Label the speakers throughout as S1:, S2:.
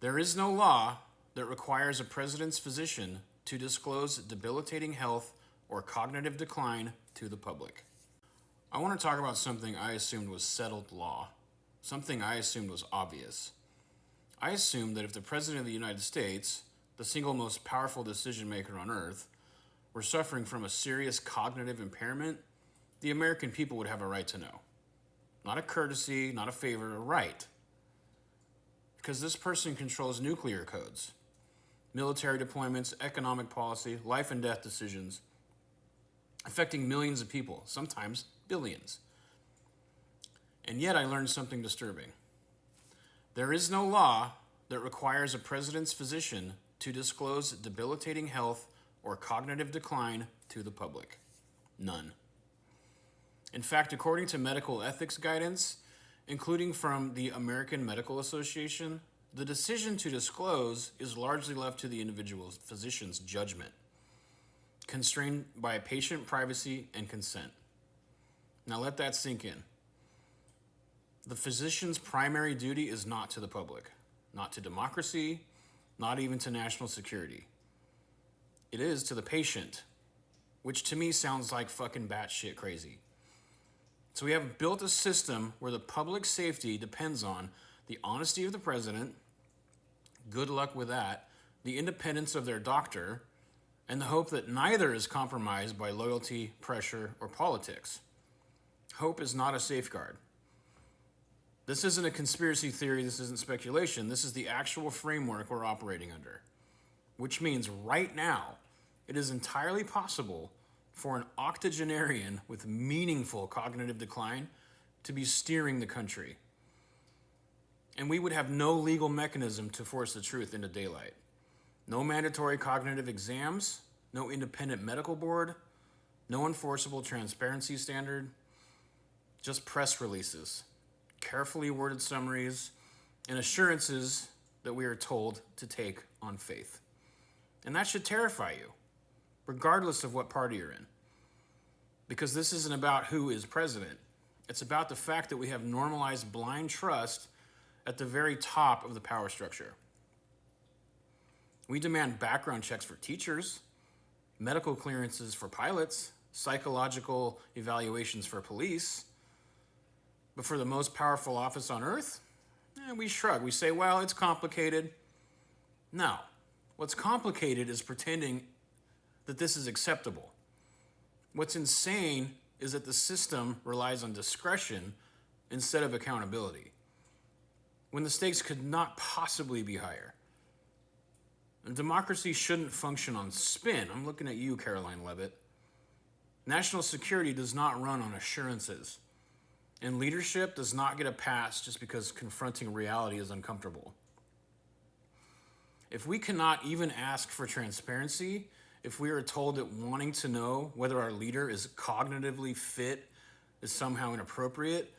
S1: There is no law that requires a president's physician to disclose debilitating health or cognitive decline to the public. I want to talk about something I assumed was settled law, something I assumed was obvious. I assumed that if the President of the United States, the single most powerful decision maker on earth, were suffering from a serious cognitive impairment, the American people would have a right to know. Not a courtesy, not a favor, a right. Because this person controls nuclear codes, military deployments, economic policy, life and death decisions, affecting millions of people, sometimes billions. And yet I learned something disturbing. There is no law that requires a president's physician to disclose debilitating health or cognitive decline to the public. None. In fact, according to medical ethics guidance, including from the American Medical Association, the decision to disclose is largely left to the individual physician's judgment, constrained by patient privacy and consent. Now let that sink in. The physician's primary duty is not to the public, not to democracy, not even to national security. It is to the patient, which to me sounds like fucking batshit crazy. So we have built a system where the public safety depends on the honesty of the president, good luck with that, the independence of their doctor, and the hope that neither is compromised by loyalty, pressure, or politics. Hope is not a safeguard. This isn't a conspiracy theory, this isn't speculation, this is the actual framework we're operating under. Which means right now, it is entirely possible for an octogenarian with meaningful cognitive decline to be steering the country. And we would have no legal mechanism to force the truth into daylight. No mandatory cognitive exams, no independent medical board, no enforceable transparency standard, just press releases, carefully worded summaries, and assurances that we are told to take on faith. And that should terrify you, regardless of what party you're in. Because this isn't about who is president. It's about the fact that we have normalized blind trust at the very top of the power structure. We demand background checks for teachers, medical clearances for pilots, psychological evaluations for police. But for the most powerful office on earth, we shrug. We say, well, it's complicated. No. What's complicated is pretending that this is acceptable. What's insane is that the system relies on discretion instead of accountability, when the stakes could not possibly be higher. And democracy shouldn't function on spin. I'm looking at you, Caroline Levitt. National security does not run on assurances. And leadership does not get a pass just because confronting reality is uncomfortable. If we cannot even ask for transparency, if we are told that wanting to know whether our leader is cognitively fit is somehow inappropriate,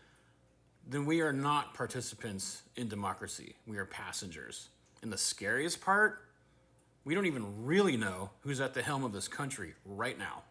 S1: then we are not participants in democracy. We are passengers. And the scariest part, we don't even really know who's at the helm of this country right now.